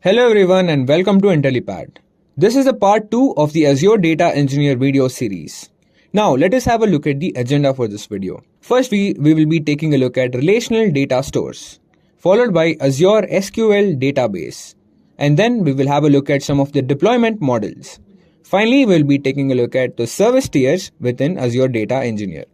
Hello everyone and welcome to Intellipaat. This is the part 2 of the Azure Data Engineer video series. Now let us have a look at the agenda for this video. First we will be taking a look at Relational Data Stores, followed by Azure SQL Database, and then we will have a look at some of the deployment models. Finally, we'll be taking a look at the service tiers within Azure Data Engineer.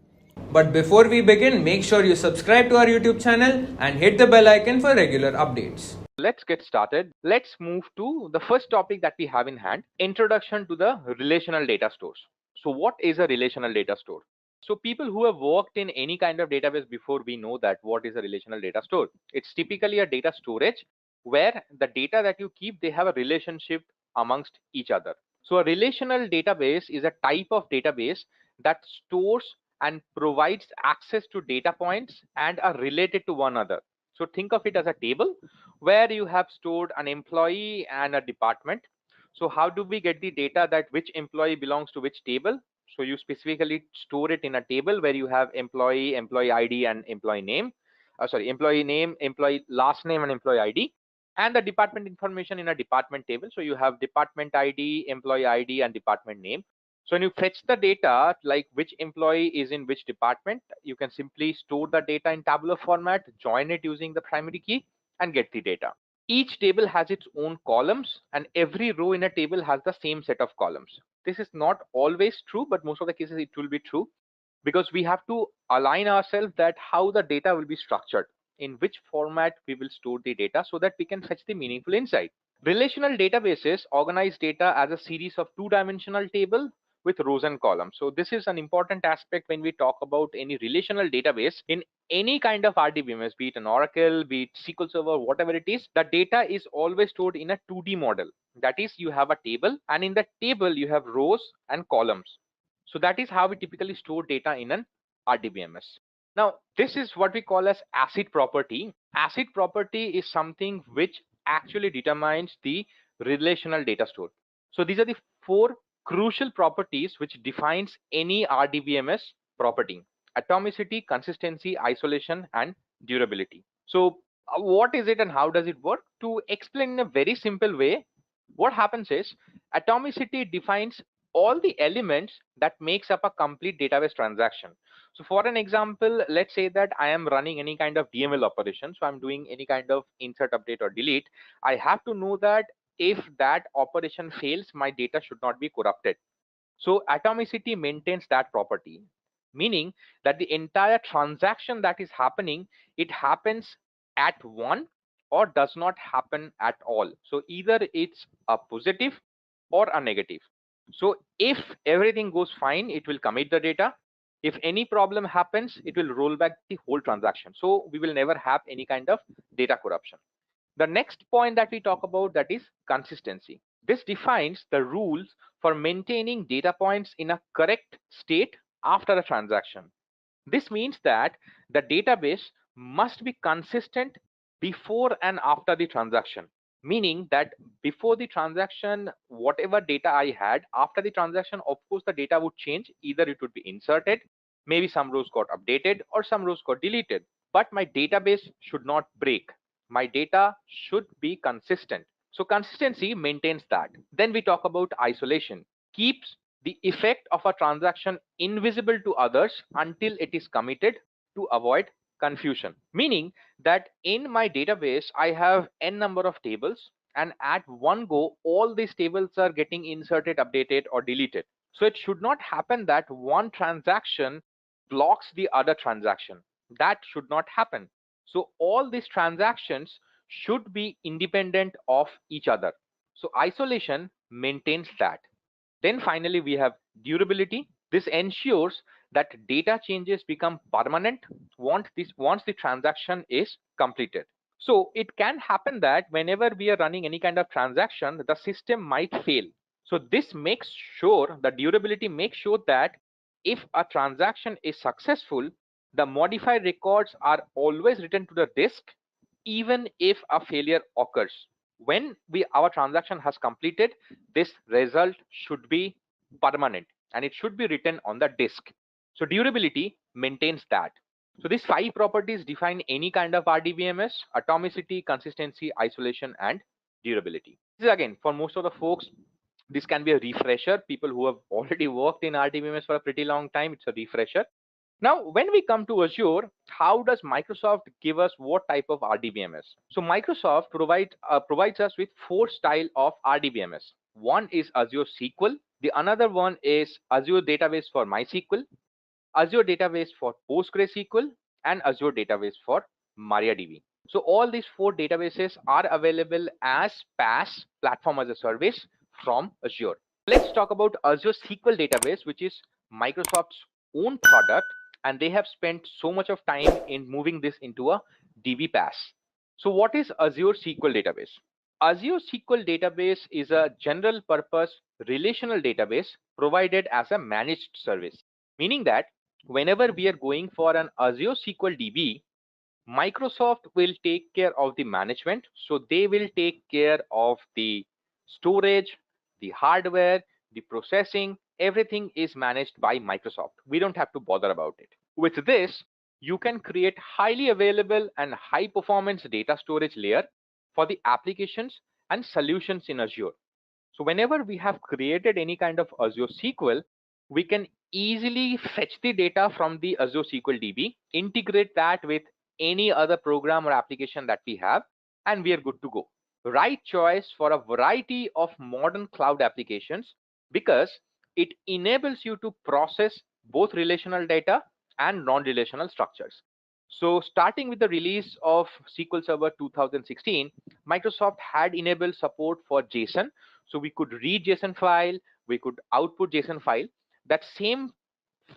But before we begin, make sure you subscribe to our YouTube channel and hit the bell icon for regular updates. Let's get started. Let's move to the first topic that we have in hand, introduction to the relational data stores. So what is a relational data store? So people who have worked in any kind of database before, we know that what is a relational data store. It's typically a data storage where the data that you keep, they have a relationship amongst each other. So a relational database is a type of database that stores and provides access to data points and are related to one another. So think of it as a table where you have stored an employee and a department. So how do we get the data that which employee belongs to which table? So you specifically store it in a table where you have employee, employee ID, and employee name. Employee name, employee last name, and employee ID, and the department information in a department table. So you have department ID, employee ID, and department name. So when you fetch the data, like which employee is in which department, you can simply store the data in tabular format, join it using the primary key, and get the data. Each table has its own columns, and every row in a table has the same set of columns. This is not always true, but most of the cases it will be true, because we have to align ourselves that how the data will be structured, in which format we will store the data, so that we can fetch the meaningful insight. Relational databases organize data as a series of two-dimensional table with rows and columns. So this is an important aspect when we talk about any relational database in any kind of RDBMS, be it an Oracle, be it SQL Server, whatever it is. The data is always stored in a 2D model. That is, you have a table, and in that table you have rows and columns. So that is how we typically store data in an RDBMS. Now, this is what we call as ACID property. ACID property is something which actually determines the relational data store. So these are the four crucial properties which defines any RDBMS property: atomicity, consistency, isolation, and durability. So what is it and how does it work? To explain in a very simple way, what happens is atomicity defines all the elements that makes up a complete database transaction. So for an example, let's say that I am running any kind of DML operation. So I'm doing any kind of insert, update, or delete. I have to know that if that operation fails, my data should not be corrupted. So atomicity maintains that property, meaning that the entire transaction that is happening, it happens at one or does not happen at all. So either it's a positive or a negative. So if everything goes fine, it will commit the data. If any problem happens, it will roll back the whole transaction. So we will never have any kind of data corruption. The next point that we talk about, that is consistency. This defines the rules for maintaining data points in a correct state after a transaction. This means that the database must be consistent before and after the transaction, meaning that before the transaction, whatever data I had, after the transaction, of course, the data would change. Either it would be inserted, maybe some rows got updated, or some rows got deleted. But my database should not break. My data should be consistent. So consistency maintains that. Then we talk about isolation. Keeps the effect of a transaction invisible to others until it is committed, to avoid confusion. Meaning that in my database, I have n number of tables, and at one go, all these tables are getting inserted, updated, or deleted. So it should not happen that one transaction blocks the other transaction. That should not happen. So all these transactions should be independent of each other. So isolation maintains that. Then finally, we have durability. This ensures that data changes become permanent once the transaction is completed. So it can happen that whenever we are running any kind of transaction, the system might fail. So this makes sure, the durability makes sure that if a transaction is successful, the modified records are always written to the disk, even if a failure occurs. When our transaction has completed, this result should be permanent and it should be written on the disk. So durability maintains that. So these five properties define any kind of RDBMS: atomicity, consistency, isolation, and durability. This is again for most of the folks, this can be a refresher. People who have already worked in RDBMS for a pretty long time, it's a refresher. Now, when we come to Azure, how does Microsoft give us what type of RDBMS? So Microsoft provides us with four style of RDBMS. One is Azure SQL. The another one is Azure Database for MySQL, Azure Database for PostgreSQL, and Azure Database for MariaDB. So all these four databases are available as PaaS, platform as a service, from Azure. Let's talk about Azure SQL Database, which is Microsoft's own product, and they have spent so much of time in moving this into a DB PaaS. So what is Azure SQL Database? Azure SQL Database is a general purpose relational database provided as a managed service, meaning that whenever we are going for an Azure SQL DB, Microsoft will take care of the management. So they will take care of the storage, the hardware, the processing, everything is managed by Microsoft. We don't have to bother about it. With this, you can create highly available and high performance data storage layer for the applications and solutions in Azure. So whenever we have created any kind of Azure SQL, we can easily fetch the data from the Azure SQL DB, integrate that with any other program or application that we have, and we are good to go. Right choice for a variety of modern cloud applications because it enables you to process both relational data and non-relational structures. So starting with the release of SQL Server 2016, Microsoft had enabled support for JSON. So we could read JSON file, we could output JSON file. That same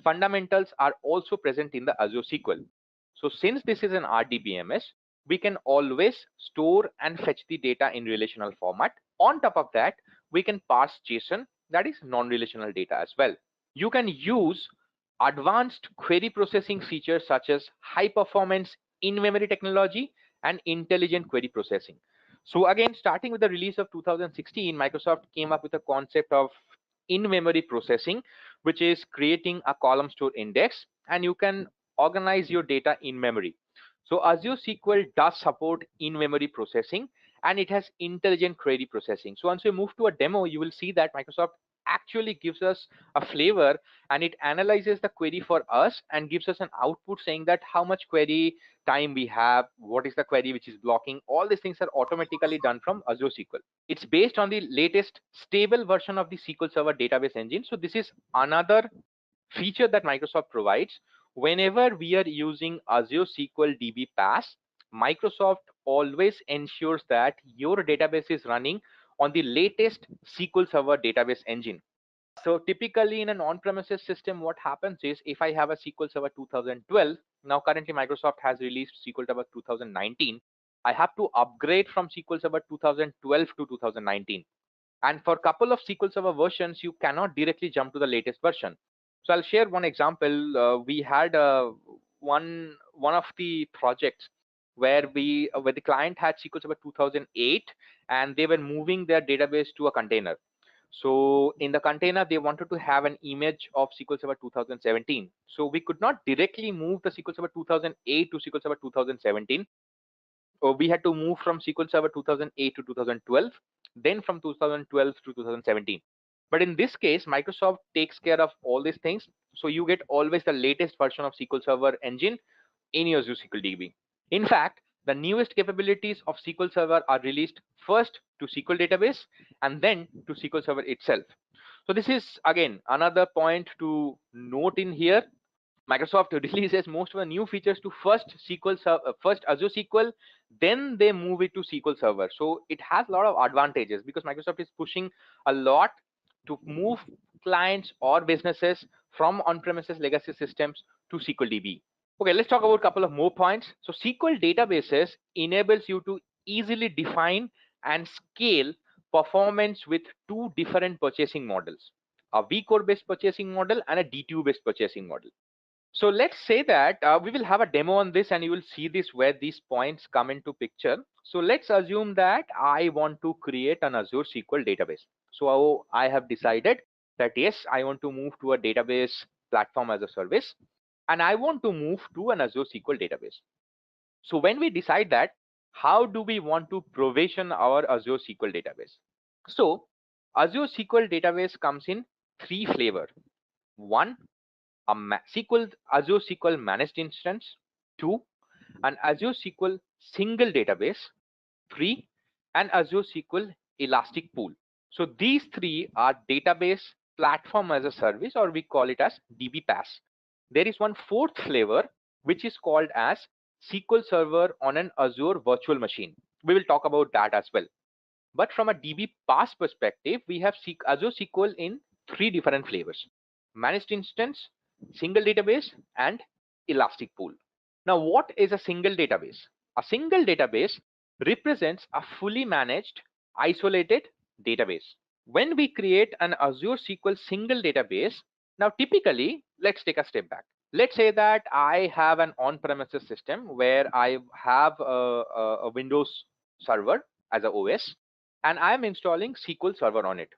fundamentals are also present in the Azure SQL. So since this is an RDBMS, we can always store and fetch the data in relational format. On top of that, we can parse JSON, that is non-relational data as well. You can use advanced query processing features such as high performance in-memory technology and intelligent query processing. So again, starting with the release of 2016, Microsoft came up with a concept of in-memory processing, which is creating a column store index, and you can organize your data in memory. So Azure SQL does support in-memory processing, and it has intelligent query processing. So once we move to a demo, you will see that Microsoft actually gives us a flavor, and it analyzes the query for us and gives us an output saying that how much query time we have, what is the query which is blocking. All these things are automatically done from Azure SQL. It's based on the latest stable version of the SQL Server database engine. So this is another feature that Microsoft provides. Whenever we are using Azure SQL DB PaaS, Microsoft always ensures that your database is running on the latest SQL Server database engine. So typically in an on-premises system, what happens is if I have a SQL Server 2012, now currently Microsoft has released SQL Server 2019, I have to upgrade from SQL Server 2012 to 2019. And for a couple of SQL Server versions, you cannot directly jump to the latest version. So I'll share one example. We had one of the projects where the client had SQL Server 2008, and they were moving their database to a container. So in the container, they wanted to have an image of SQL Server 2017. So we could not directly move the SQL Server 2008 to SQL Server 2017. We had to move from SQL Server 2008 to 2012, then from 2012 to 2017. But in this case, Microsoft takes care of all these things. So you get always the latest version of SQL Server engine in your Azure SQL DB. In fact, the newest capabilities of SQL Server are released first to SQL database and then to SQL Server itself. So this is again another point to note in here. Microsoft releases most of the new features to first Azure SQL, then they move it to SQL Server. So it has a lot of advantages because Microsoft is pushing a lot to move clients or businesses from on-premises legacy systems to SQL DB. Okay, let's talk about a couple of more points. So SQL databases enables you to easily define and scale performance with two different purchasing models, a vCore based purchasing model and a D2 based purchasing model. So let's say that we will have a demo on this, and you will see this where these points come into picture. So let's assume that I want to create an Azure SQL database. So I have decided that yes, I want to move to a database platform as a service, and I want to move to an Azure SQL database. So when we decide that, how do we want to provision our Azure SQL database? So Azure SQL database comes in three flavors. One, Azure SQL managed instance. Two, an Azure SQL single database. Three, and Azure SQL Elastic Pool. So these three are database platform as a service, or we call it as DB PaaS. There is one fourth flavor which is called as SQL Server on an Azure virtual machine. We will talk about that as well. But from a DB PaaS perspective, we have Azure SQL in three different flavors: managed instance, single database, and Elastic Pool. Now, what is a single database? A single database represents a fully managed, isolated database. When we create an Azure SQL single database, now typically, let's take a step back. Let's say that I have an on-premises system where I have a Windows server as a OS, and I'm installing SQL Server on it.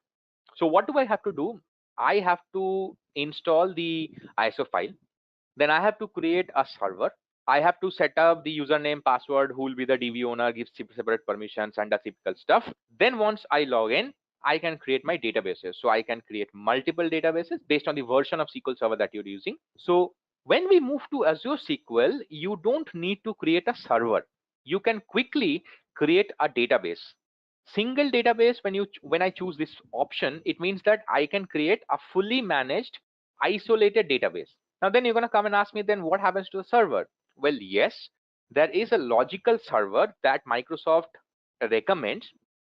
So what do I have to do? I have to install the ISO file. Then I have to create a server. I have to set up the username, password, who will be the DB owner, give separate permissions and the typical stuff. Then once I log in, I can create my databases. So I can create multiple databases based on the version of SQL Server that you're using. So when we move to Azure SQL, you don't need to create a server. You can quickly create a database. Single database, when I choose this option, it means that I can create a fully managed, isolated database. Now then you're going to come and ask me, then what happens to the server? Well, yes, there is a logical server that Microsoft recommends,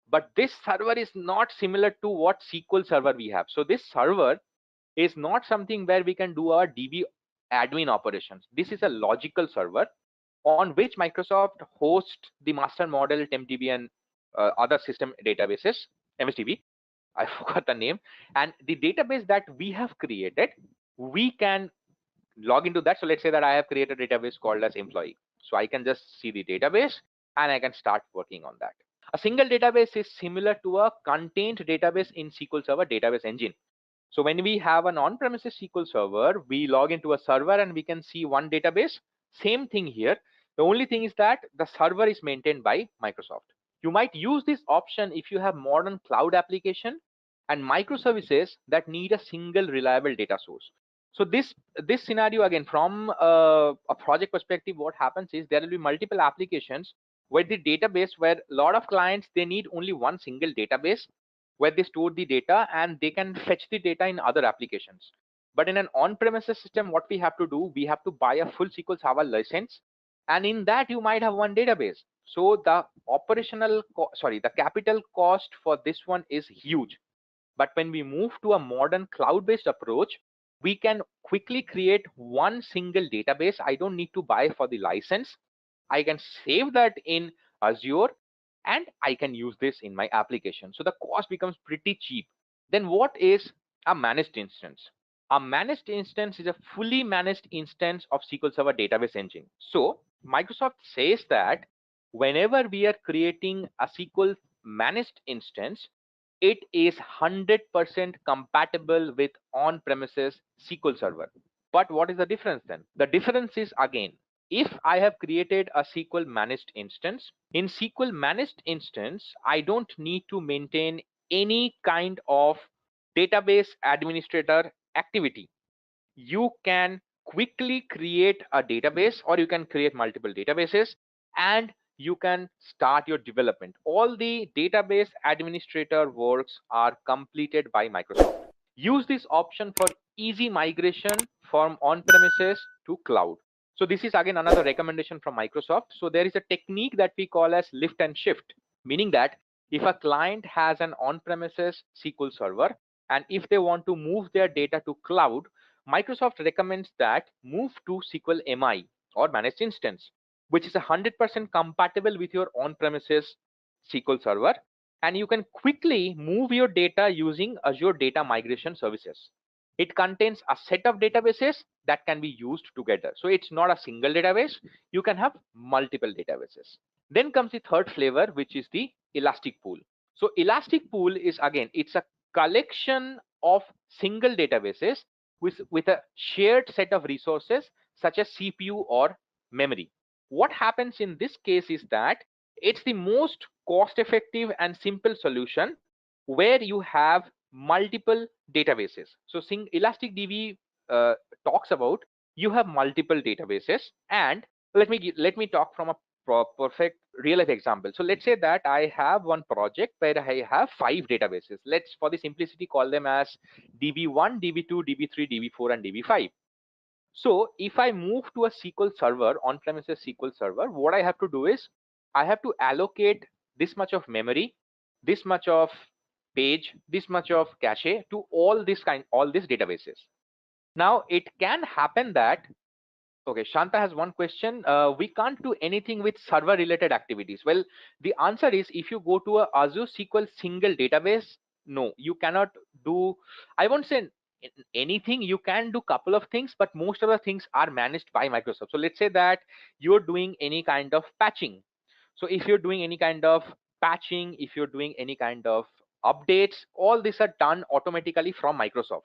but this server is not similar to what SQL Server we have. So this server is not something where we can do our DB admin operations. This is a logical server on which Microsoft hosts the master model, TempDB, and other system databases, MSDB. I forgot the name. And the database that we have created, we can log into that. So let's say that I have created a database called as employee. So I can just see the database and I can start working on that. A single database is similar to a contained database in SQL Server database engine. So when we have an on-premises SQL Server, we log into a server and we can see one database. Same thing here. The only thing is that the server is maintained by Microsoft. You might use this option if you have modern cloud application and microservices that need a single reliable data source. So this scenario, again, from a project perspective, what happens is there will be multiple applications where the database, where a lot of clients, they need only one single database where they store the data and they can fetch the data in other applications. But in an on-premises system, what we have to do, we have to buy a full SQL Server license, and in that you might have one database. So the the capital cost for this one is huge. But when we move to a modern cloud-based approach, we can quickly create one single database. I don't need to buy for the license. I can save that in Azure and I can use this in my application. So the cost becomes pretty cheap. Then what is a managed instance? A managed instance is a fully managed instance of SQL Server database engine. So Microsoft says that whenever we are creating a SQL managed instance, it is 100% compatible with on-premises SQL Server. But what is the difference then? The difference is, again, if I have created a SQL managed instance, in SQL managed instance, I don't need to maintain any kind of database administrator activity. You can quickly create a database, or you can create multiple databases, and you can start your development. All the database administrator works are completed by Microsoft. Use this option for easy migration from on-premises to cloud. So this is again another recommendation from Microsoft. So there is a technique that we call as lift and shift, meaning that if a client has an on-premises SQL Server and if they want to move their data to cloud, Microsoft recommends that move to SQL MI or managed instance, which is 100% compatible with your on-premises SQL Server, and you can quickly move your data using Azure Data Migration Services. It contains a set of databases that can be used together. So it's not a single database. You can have multiple databases. Then comes the third flavor, which is the Elastic Pool. So Elastic Pool is, again, it's a collection of single databases with a shared set of resources such as CPU or memory. What happens in this case is that It's the most cost effective and simple solution where you have multiple databases. So Elastic DB talks about you have multiple databases. And let me talk from a perfect real life example. So let's say that I have one project where I have 5 databases. Let's, for the simplicity, call them as DB1, DB2, DB3, DB4, and DB5. So if I move to a SQL server, on-premises SQL server, what I have to do is I have to allocate this much of memory, this much of page, this much of cache to all these databases. Now it can happen that, okay, Shanta has one question. We can't do anything with server related activities. Well, the answer is if you go to a Azure SQL single database, no, you cannot do, I won't say anything. You can do couple of things, but most of the things are managed by Microsoft. So let's say that you're doing any kind of patching. So if you're doing any kind of patching, if you're doing any kind of updates, all these are done automatically from Microsoft.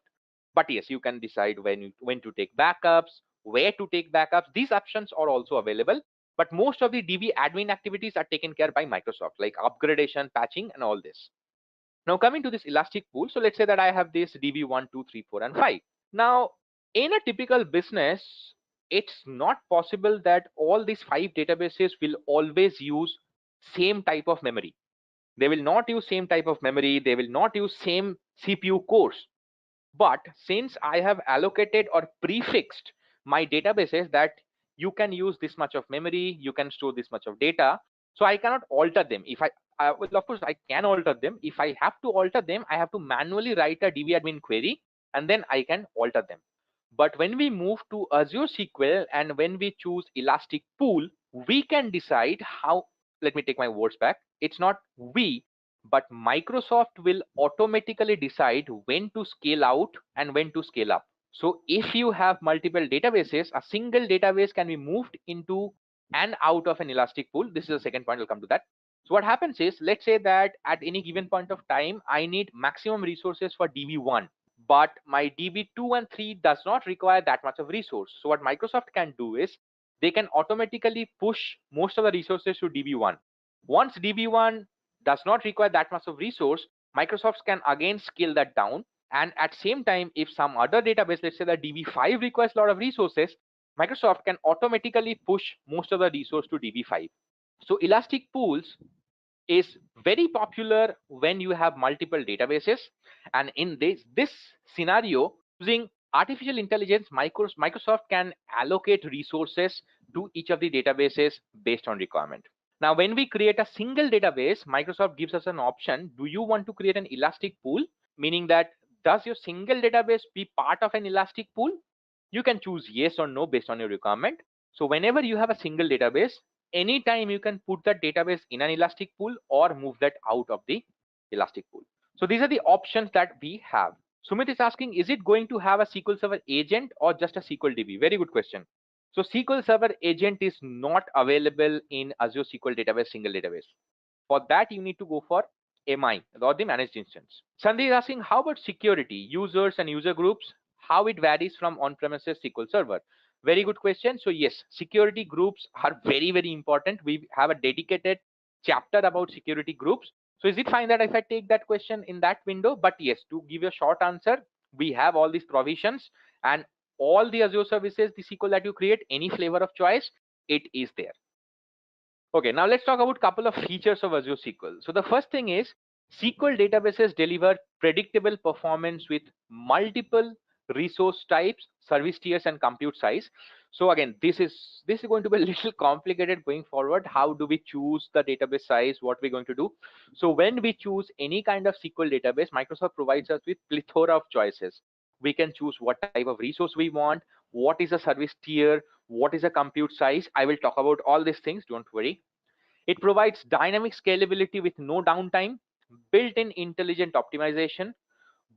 But yes, you can decide when to take backups, where to take backups. These options are also available, but most of the DB admin activities are taken care by Microsoft, like upgradation, patching, and all this. Now coming to this elastic pool, so let's say that I have this DB1, 2, 3, 4, and 5. Now in a typical business, it's not possible that all these 5 databases will always use same type of memory. They will not use same type of memory, they will not use same CPU cores. But since I have allocated or prefixed my databases that you can use this much of memory, you can store this much of data, so I cannot alter them. If well, of course I can alter them. If I have to alter them, I have to manually write a dbadmin query, and then I can alter them. But when we move to Azure SQL and when we choose elastic pool, we can decide how, let me take my words back, it's not we, but Microsoft will automatically decide when to scale out and when to scale up. So if you have multiple databases, a single database can be moved into and out of an elastic pool. This is the second point, I'll come to that. So what happens is, let's say that at any given point of time, I need maximum resources for DB1, but my DB2 and 3 does not require that much of resource. So what Microsoft can do is they can automatically push most of the resources to DB1. Once DB1 does not require that much of resource, Microsoft can again scale that down. And at same time, if some other database, let's say that DB5 requires a lot of resources, Microsoft can automatically push most of the resource to DB5. So elastic pools is very popular when you have multiple databases. And in this scenario, using artificial intelligence, Microsoft can allocate resources to each of the databases based on requirement. Now, when we create a single database, Microsoft gives us an option. Do you want to create an elastic pool? Meaning that, does your single database be part of an elastic pool? You can choose yes or no based on your requirement. So whenever you have a single database, anytime you can put that database in an elastic pool or move that out of the elastic pool. So these are the options that we have. Sumit is asking, is it going to have a SQL Server agent or just a SQL DB? Very good question. So SQL Server agent is not available in Azure SQL Database single database. For that, you need to go for MI, or the managed instance. Sandy is asking, how about security, users and user groups, how it varies from on-premises SQL Server? Very good question. So yes, security groups are very, very important. We have a dedicated chapter about security groups. So is it fine that if I take that question in that window? But yes, to give you a short answer, we have all these provisions, and all the Azure services, the SQL that you create, any flavor of choice, it is there. Okay, now let's talk about a couple of features of Azure SQL. So the first thing is SQL databases deliver predictable performance with multiple resource types, service tiers, and compute size. So again, this is going to be a little complicated going forward. How do we choose the database size? What we're going to do? So when we choose any kind of SQL database, Microsoft provides us with plethora of choices. We can choose what type of resource we want, what is a service tier, what is a compute size. I will talk about all these things, don't worry. It provides dynamic scalability with no downtime, built-in intelligent optimization,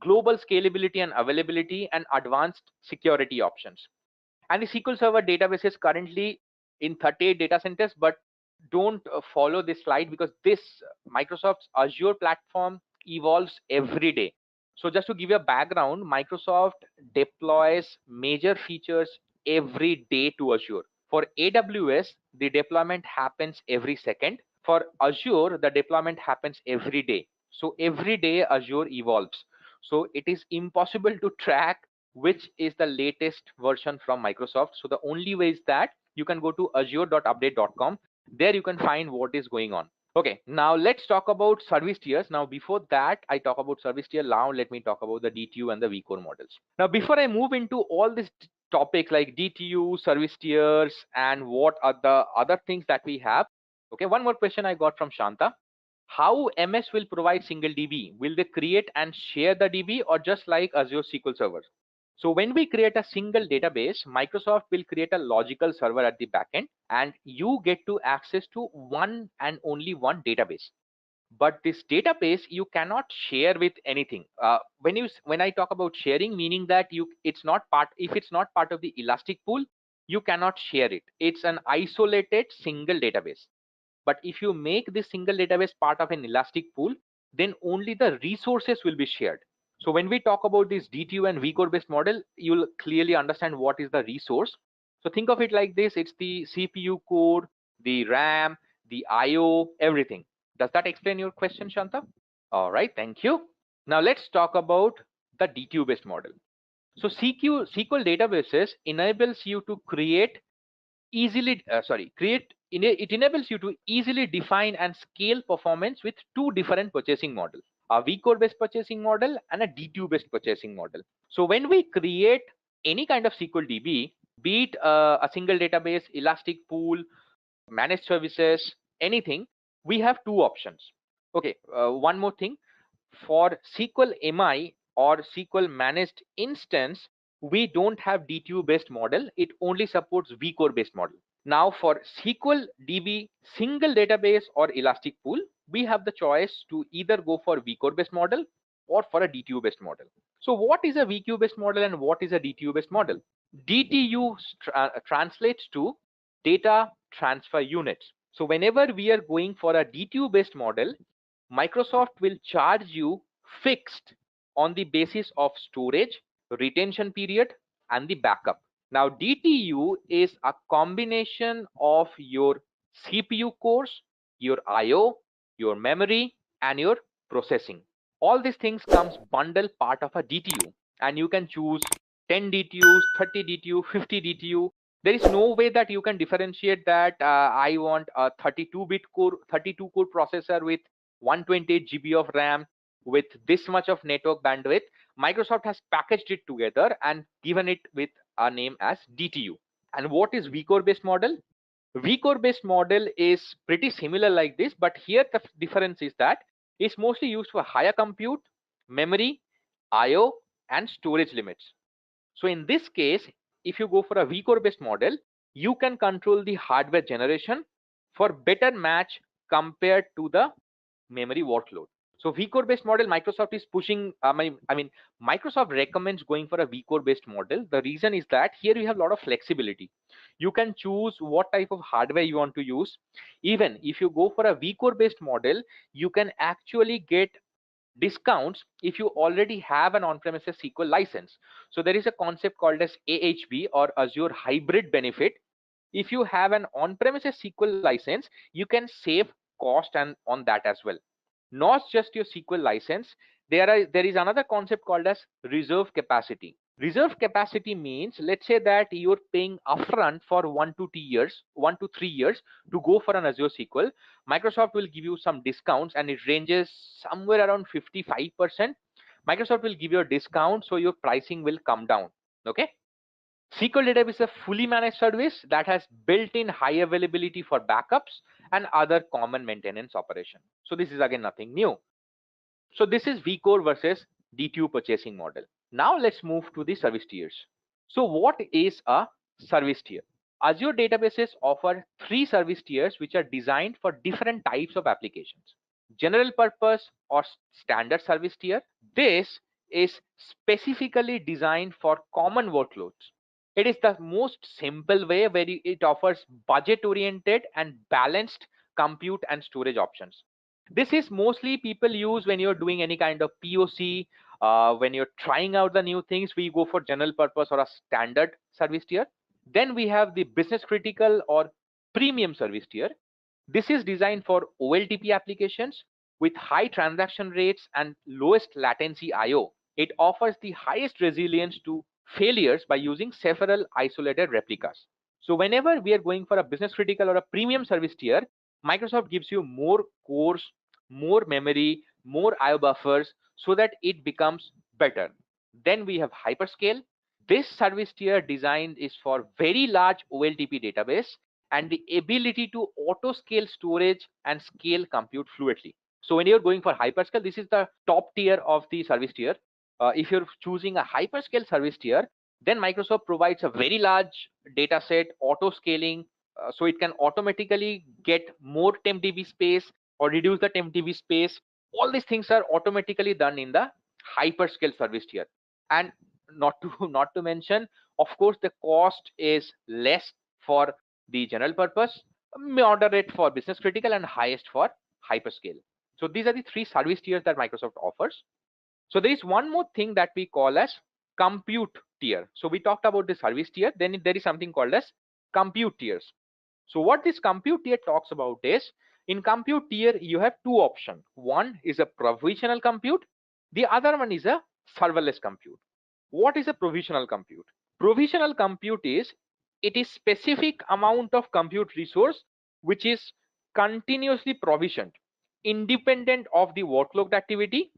global scalability and availability, and advanced security options. And the SQL Server database is currently in 38 data centers, but don't follow this slide because this Microsoft's Azure platform evolves every day. So just to give you a background, Microsoft deploys major features every day to Azure. For AWS, the deployment happens every second. For Azure, the deployment happens every day. So every day Azure evolves. So it is impossible to track which is the latest version from Microsoft. So the only way is that you can go to azure.update.com. There you can find what is going on. Okay, now let's talk about service tiers. Now, before that, I talk about service tier. Now, let me talk about the DTU and the vCore models. Now, before I move into all these topics like DTU, service tiers, and what are the other things that we have. Okay, one more question I got from Shanta. How MS will provide single DB? Will they create and share the DB or just like Azure SQL Server? So when we create a single database, Microsoft will create a logical server at the backend, and you get to access to one and only one database. But this database you cannot share with anything. When I talk about sharing, meaning that it's not part, if it's not part of the elastic pool, you cannot share it. It's an isolated single database. But if you make this single database part of an elastic pool, then only the resources will be shared. So when we talk about this DTU and vCore based model, you'll clearly understand what is the resource. So think of it like this: it's the CPU core, the RAM, the IO, everything. Does that explain your question, Shanta? All right, thank you. Now let's talk about the DTU based model. So SQL databases enables you to create easily it enables you to easily define and scale performance with two different purchasing models: a vCore based purchasing model and a DTU based purchasing model. So when we create any kind of SQL DB, be it a single database, elastic pool, managed services, anything, we have two options. Okay, one more thing: for SQL MI or SQL managed instance, we don't have DTU based model. It only supports vCore based model. Now for SQL DB single database or elastic pool, we have the choice to either go for vCore based model or for a DTU based model. So what is a vCore based model and what is a DTU based model? DTU translates to data transfer units. So whenever we are going for a DTU based model, Microsoft will charge you fixed on the basis of storage, retention period, and the backup. Now, DTU is a combination of your CPU cores, your IO, your memory, and your processing. All these things comes bundle part of a DTU, and you can choose 10 DTUs, 30 DTU, 50 DTU. There is no way that you can differentiate that I want a 32 core processor with 128 GB of RAM with this much of network bandwidth. Microsoft has packaged it together and given it with a name as DTU. And what is vCore based model? vCore based model is pretty similar like this, but here the difference is that it's mostly used for higher compute, memory, IO, and storage limits. So in this case, if you go for a vCore based model, you can control the hardware generation for better match compared to the memory workload. So vCore based model, Microsoft is pushing, Microsoft recommends going for a vCore based model. The reason is that here you have a lot of flexibility. You can choose what type of hardware you want to use. Even if you go for a vCore based model, you can actually get discounts if you already have an on-premises SQL license. So there is a concept called as AHB or Azure Hybrid Benefit. If you have an on-premises SQL license, you can save cost and on that as well. Not just your SQL license, there is another concept called as reserve capacity. Reserve capacity means, let's say that you're paying upfront for 1 to 3 years to go for an Azure SQL. Microsoft will give you some discounts and it ranges somewhere around 55%. Microsoft will give you a discount, so your pricing will come down. Okay. SQL Database is a fully managed service that has built-in high availability for backups and other common maintenance operation. So this is again nothing new. So this is vCore versus DTU purchasing model. Now let's move to the service tiers. So what is a service tier? Azure databases offer 3 service tiers which are designed for different types of applications. General purpose or standard service tier. This is specifically designed for common workloads. It is the most simple way where it offers budget oriented and balanced compute and storage options. This is mostly people use when you're doing any kind of POC, when you're trying out the new things. We go for general purpose or a standard service tier. Then we have the business critical or premium service tier. This is designed for OLTP applications with high transaction rates and lowest latency I/O. It offers the highest resilience to failures by using several isolated replicas. So whenever we are going for a business critical or a premium service tier, Microsoft gives you more cores, more memory, more I/O buffers so that it becomes better. Then we have hyperscale. This service tier design is for very large OLTP database and the ability to auto scale storage and scale compute fluidly. So when you're going for hyperscale, this is the top tier of the service tier. If you're choosing a hyperscale service tier, then Microsoft provides a very large data set, auto scaling, so it can automatically get more temp-db space or reduce the temp-db space. All these things are automatically done in the hyperscale service tier. And not to mention, of course, the cost is less for the general purpose, moderate for business critical, and highest for hyperscale. So these are the three service tiers that Microsoft offers. So there is one more thing that we call as compute tier. So we talked about the service tier, then there is something called as compute tiers. So what this compute tier talks about is, in compute tier you have two options. One is a provisional compute, the other one is a serverless compute. What is a provisional compute? Provisional compute is, it is specific amount of compute resource which is continuously provisioned independent of the workload activity,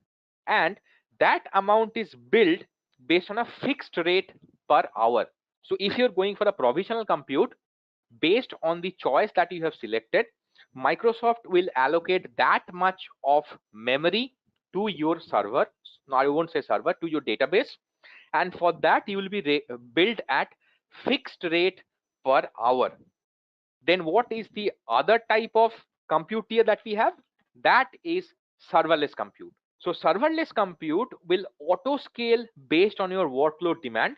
and that amount is billed based on a fixed rate per hour. So if you're going for a provisional compute, based on the choice that you have selected, Microsoft will allocate that much of memory to your server. No, I won't say server, to your database, and for that you will be billed at fixed rate per hour. Then what is the other type of compute tier that we have? That is serverless compute. So serverless compute will auto scale based on your workload demand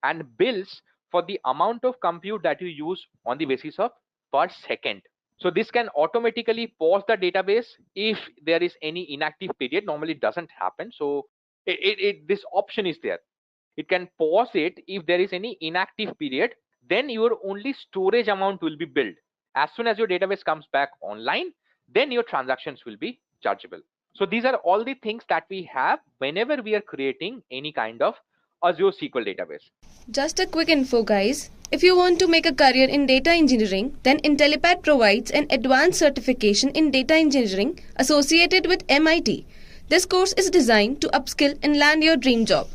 and bills for the amount of compute that you use on the basis of per second. So this can automatically pause the database if there is any inactive period. Normally it doesn't happen, so this option is there. It can pause it if there is any inactive period, then your only storage amount will be billed. As soon as your database comes back online, then your transactions will be chargeable. So these are all the things that we have whenever we are creating any kind of Azure SQL database. Just a quick info, guys. If you want to make a career in data engineering, then Intellipaat provides an advanced certification in data engineering associated with MIT. This course is designed to upskill and land your dream job.